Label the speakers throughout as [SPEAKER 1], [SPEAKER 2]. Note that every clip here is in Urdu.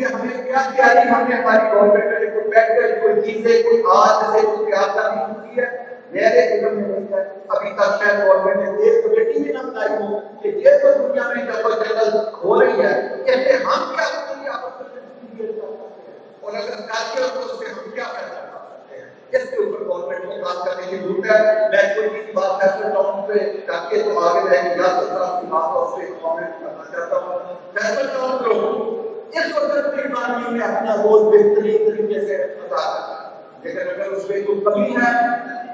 [SPEAKER 1] لیے ہمیں کیا تیاری ہماری گورنمنٹ نے کوئی پیکج کوئی چیزیں کوئی آج سے کوئی تیار کرنی کی ہے میرے علم میں نہیں ہے ابھی تک شاید گورنمنٹ نے دیش کو یقین بھی نہ بتائی ہو کہ یہ تو دنیا میں جب جنگل ہو رہی ہے کیسے ہم کیا اس کے لیے اور اگر کر کے اس سے ہم کیا فائدہ کر سکتے ہیں اس کے اوپر گورنمنٹ کو بات کرنے کی ضرورت ہے. میں کوئی کی بات کرتا ٹاؤن پہ کر کے تو آگے رہے گی یا سرکار کی بات اس پہ کامنٹ کرنا چاہتا ہوں. فیصل ٹاؤن لوگ اس وقت کی اکانومی میں اپنا رول بہترین طریقے سے ادا کرتا ہے لیکن اگر اس میں کوئی کمی ہے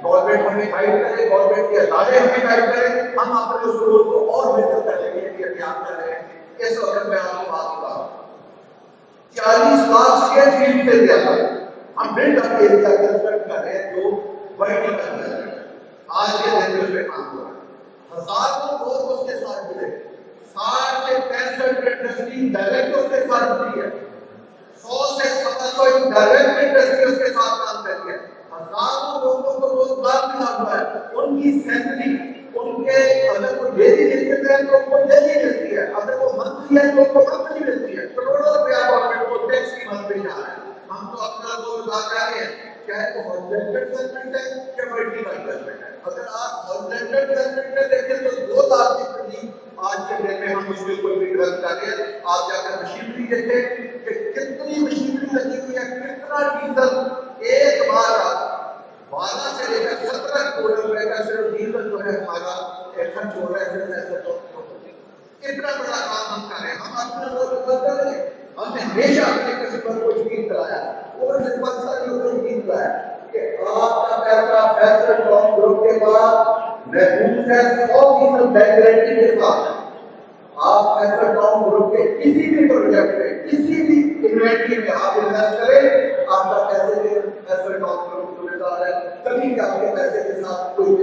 [SPEAKER 1] گورنمنٹ ہمیں گائیڈ کرے گورنمنٹ کے ادارے ہمیں گائیڈ کرے ہم اپنے اس رول کو اور بہتر کرنے کے لیے احتیاط کر رہے ہیں. اس وقت میں آپ کو بات بتا رہا ہوں 40 لاکھ اسکوائر فیٹ سے زیادہ ہم بلڈ اپ ایریا کنسٹرکٹ کر رہے ہیں جو ورٹیکل ہے. آج کے دن میں کام ہو رہا ہے ہزاروں لوگ اس کے ساتھ جڑے 60 سے 65 انڈسٹری ڈائریکٹ اس کے ساتھ جڑی ہے 100 سے 700 ڈائریکٹ انڈسٹری اس کے ساتھ کام کرتی ہے. ہزاروں لوگوں کو روزگار ملا ہوا ہے ان کی سیلری ان کے اگر وہ ڈیلی بیسس ہے تو وہ ڈیلی ملتی ہے اگر وہ منتھلی ہے تو وہ منتھلی ملتی ہے. کروڑوں روپیہ گورنمنٹ کو ٹیکس کی مد میں جا رہا ہے. ہم تو اپنا روزگار کر رہے ہیں چاہے وہ ہارزونٹل ڈیولپمنٹ ہے یا ورٹیکل ڈیولپمنٹ ہے. اگر آپ ہارزونٹل ڈیولپمنٹ میں دیکھیں تو 2 لاکھ کی تقریب آج کے دن میں ہم مشکل کوئی بھی ڈیولپ کر رہے ہیں. آپ جا کر مشینری دیکھیں کہ کتنی مشینری لگی ہوئی ہے کتنا ڈیزل ایک بار 12 سے لے کر 17 کروڑ روپے کا صرف ڈیزل جو ہے ہمارا خرچ ہو رہا ہے صرف ایسے تو اتنا بڑا کام ہم کر رہے ہیں. ہم اپنا روزگار کر رہے ہیں. ہم نے ہمیشہ اپنے کسٹمر کو یقین کرایا اور اس مسئلہ کے اوپر یقین کرایا کہ آپ کا پیسہ فیصل ٹاؤن گروپ کے بعد محفوظ ہے 100% بینک گارنٹی کے ساتھ. آپ فیصل ٹاؤن گروپ کے کسی بھی پروجیکٹ میں کسی بھی انوینٹری میں آپ انویسٹ کریں آپ کا پیسے کے فیصل ٹاؤن گروپ ذمہ دار ہے. کبھی بھی آپ کے پیسے کے ساتھ کوئی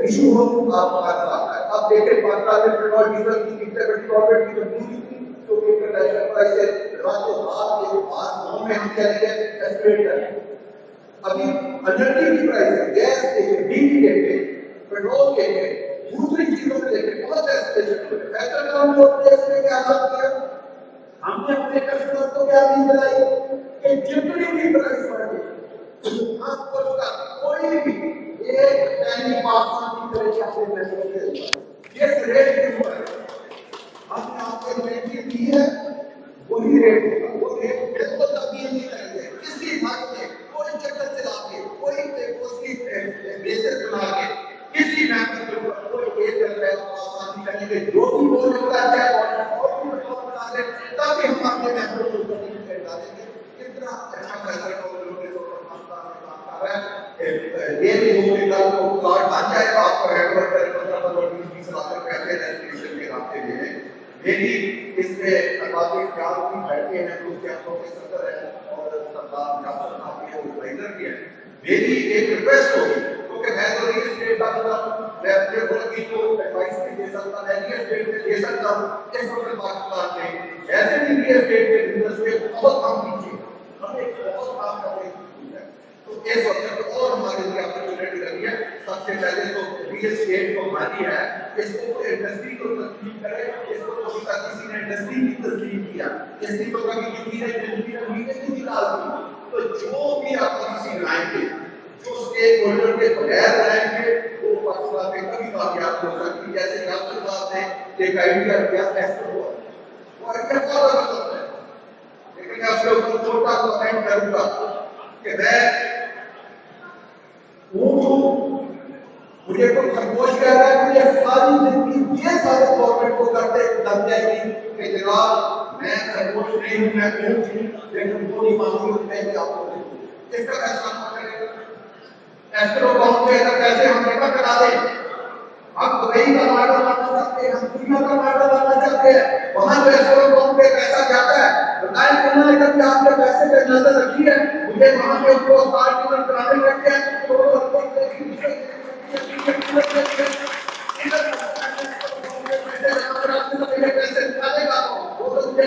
[SPEAKER 1] ایشو ہو آپ کا ساتھ ہے. آپ دیکھیں پاکستان میں پیٹرول ڈیزل کی قیمتیں بڑی گورنمنٹ کی تبدیلی تھی تو انٹرنیشنل پرائس سے راتوں رات کے 5 میں ہم چلے گئے ایسٹیمیٹ کریں. ابھی انرجی کی پرائس ہے گیس کے بجلی کے پیٹرول کے دوسری چیزوں میں دیکھیں بہت ایسٹیمیشن ہوئے. فیصل ٹاؤن گروپ نے اس میں کیا کیا ہم نے اپنے کسٹمر کو کیا نہیں بتائی کہ جتنی بھی پرائس بڑھ گئی آپ کو کوئی بھی ایک پہلی پاسمان کی طرح سے اپنے پیسے دے جس ریٹ کے اوپر ہم نے آپ کو انوینٹری دی ہے وہی ریٹ ہوگا. وہ ریٹ بالکل تبدیل نہیں کریں گے کسی حد میں کوئی چکر چلا کے کوئی اس کی بیسس بنا کے کسی میتھڈ کے اوپر کوئی ایک روپے آسانی کریں گے جو بھی بول رہا ہے اور بھی بنا دیں تاکہ ہم اپنے میتھڈ کو تبدیل کر ڈالیں گے. کتنا اچھا فیصلہ لوگوں کے اوپر کام کر رہا ہے. یہ بھی وہ کتاب کو کارڈ بن جائے آپ کو ہیڈ ورک کرے تو 20 لاکھ روپے کے رجسٹریشن کے رابطے میں ہے. میری اس میں اقبالی خیال کی بیٹھے ہیں جو کہ پروفیسر ہے اور سردار جعفر صاحب کے ایڈوائزر بھی ہیں. میری ایک ریکویسٹ ہوگی کیونکہ میں تو ریل اسٹیٹ کا میں اپنے ملک کی جو ایڈوائس بھی دے سکتا ہے ریل اسٹیٹ میں دے سکتا ہوں. اس وقت پاکستان میں ایسے بھی ریل اسٹیٹ کے بزنس میں بہت کام کیجیے ہمیں بہت کام کرنے کی ضرورت ہے. تو اس وقت اور ہمارے لیے اپرچونیٹی لگی ہے. سب سے پہلے تو ریل اسٹیٹ کو مانی ہے اس کو انڈسٹری کو تسلیم کرے. اس کو کسی نے انڈسٹری کی تسلیم کیا اس کی تو کبھی کسی نے زندگی میں مہینے کی نکال دی. تو جو بھی آپ پالیسی لائیں گے جو اسٹیک ہولڈر کے بغیر لائیں گے وہ پاکستان میں کبھی کامیاب ہو سکتی. جیسے ڈاکٹر صاحب نے ایک آئیڈیا کیا ایسا ہوا وہ آئیڈیا بہت اچھا ہے لیکن میں آپ کے اوپر چھوٹا کمنٹ کروں گا کہ میں مجھے کوئی خرگوش کہہ رہا ہے مجھے ساری زندگی یہ ثابت گورنمنٹ کو کرتے لگ جائے گی کہ جناب میں خرگوش نہیں ہوں میں اونٹ ہوں لیکن وہ نہیں مانوں گی میں بھی آپ کو نہیں ہوں. اس کا فیصلہ ہم کریں گے. ایسٹرو کاؤنٹ کے اندر پیسے ہم جمع کرا دیں. ہم دبئی کا ماڈل لانا چاہتے ہیں ہم دنیا کا ماڈل لانا چاہتے ہیں. وہاں جو ایسٹرو کاؤنٹ پہ پیسہ جاتا ہے بتائیں انہوں نے کبھی آپ کے پیسے پہ نظر رکھی ہے. مجھے وہاں کے ان کو کارڈ کرانے لگتے ہیں تو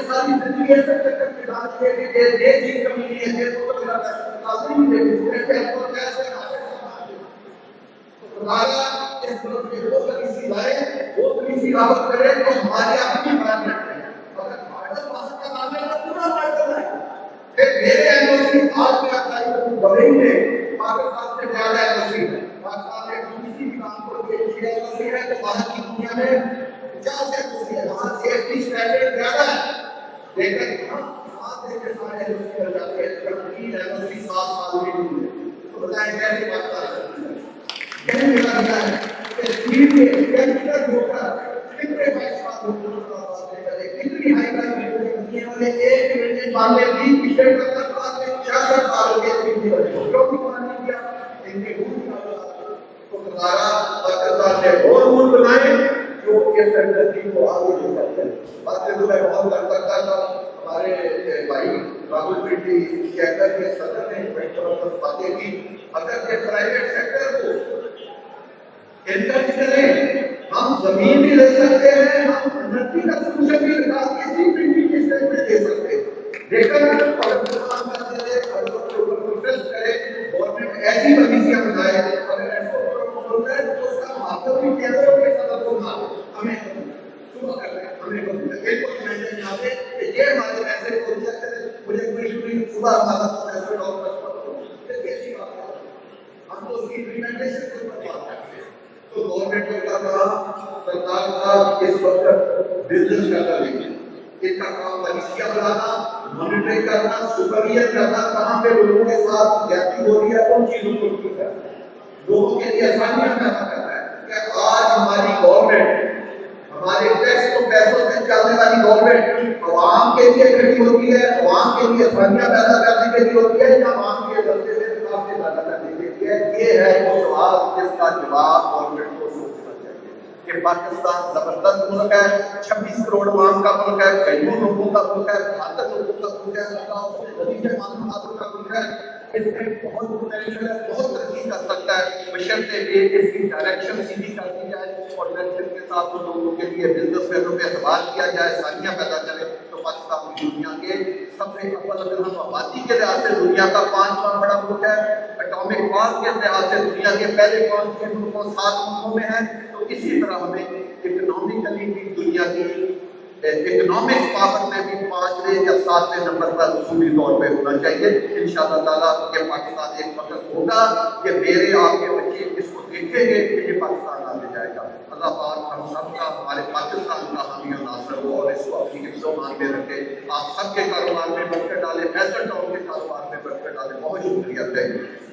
[SPEAKER 1] ساری زندگی ایسے چکر میں ڈال کے یہ چیز کمی نہیں ہے تو میرا پیسہ نہیں دے اس ملک میں وہ پالیسی لائے وہ پالیسی لاگو کرے تو ہمارے اپنی بات ہے. اگر ماڈل وہاں کا ماڈل پورا ماڈل ہے لیکن ہم آتے کے سارے ہو جاتے ہیں تقریر ہے اسی 7 سال کی ہوئی ہے تو بتائیں کیسے بات کر سکتے ہیں یہ میرا خیال ہے کہ ٹھیک ہے کیپٹل ہو کر کتنے بات کتنی ہائی کلاس والے ایک منٹ والے بھی پچھلے تک بعد میں 66 سال کے کیوں نہیں کیا ان کے تو ہمارا پاکستان نے وہ رول بنائے جو اس ترقی کو آگے لے جاتے ہیں باتیں تو میں بہت کر سکتا تھا ہمارے بھائی راہل پیٹی شہر کے صدر نے بڑی زبردست باتیں کی اگر کہ پرائیویٹ سیکٹر کو انکریج کریں ہم زمین بھی لے سکتے ہیں ہم انرجی کا سولوشن بھی نکال کے اسی پرنٹنگ کے اسٹیج میں دے سکتے ہیں لیکن اگر مسلمان کرتے ہیں اگر کے اوپر پروٹیسٹ کرے گورنمنٹ ایسی پالیسیاں بنائے اگر ایسا ہوتا ہے تو اس کا مطلب بھی کیسے کے سبب ہوگا ہمیں صبح کرنا ہے ہمیں ایک میسج یہاں پہ کہ یہ ہمارے ایسے پروجیکٹ ہے مجھے کوئی صبح ہمارا پروفیسر ڈاکٹر کیسی بات ہے ہم تو اس کی امپلیمنٹیشن کے اوپر بات کرتے ہیں تو گورنمنٹ کو کیا کہا سرکار کا اس وقت بزنس کرنا نہیں ان کا کام پالیسیاں بنانا مانیٹرنگ کرنا سپرویژن کرنا کہاں پہ لوگوں کے ساتھ زیادتی ہو رہی ہے کون چیزوں کو ٹھیک کرنا لوگوں کے لیے آسانیاں پیدا کرنا ہے کہ آج ہماری گورنمنٹ ہمارے ٹیکس کو پیسوں سے چلنے والی گورنمنٹ عوام کے لیے کھڑی ہوتی ہے عوام کے لیے آسانیاں پیدا کرنے کے لیے ہوتی ہے یا عوام کے راستے سے رکاوٹیں پیدا کرنے کے لیے یہ ہے وہ سوال جس کا جواب گورنمنٹ کو سوچنا چاہیے کہ پاکستان زبردست ملک ہے 26 کروڑ عوام کا ملک ہے کئی لوگوں کا ملک ہے 72 لوگوں کا ملک ہے نتیجے معلومات کا ملک ہے اس میں بہت پوٹینشیل ہے بہت ترقی کر سکتا ہے بشرطے کہ اس کی ڈائریکشن سیدھی کر دی جائے اور ڈائریکشن کے ساتھ لوگوں کے لیے بزنس مینوں پہ اعتبار کیا جائے آسانیاں پیدا کرے تو پاکستان دنیا کے سب سے اول اگر ہم آبادی کے لحاظ سے دنیا کا 5واں بڑا ملک ہے اٹامک پاور کے لحاظ سے دنیا کے پہلے 5 ملکوں 7 ملکوں میں ہے تو اسی طرح ہمیں اکنامکلی بھی دنیا کی اکنامک پاور میں بھی 5ویں یا 7ویں نمبر پر اصولی طور پہ ہونا چاہیے انشاءاللہ تعالیٰ یہ پاکستان ایک وقت ہوگا کہ میرے آپ کے بچے اس کو دیکھیں گے کہ یہ پاکستان آگے جائے گا اللہ پاک ہم سب کا ہمارے پاکستان کا حامی و ناصر ہو اور اس کو اپنی حفظ و امان میں رکھے آپ سب کے کاروبار میں برکت ڈالے ایسا ٹاؤن کے کاروبار میں برکت ڈالے بہت شکریہ تھینک یو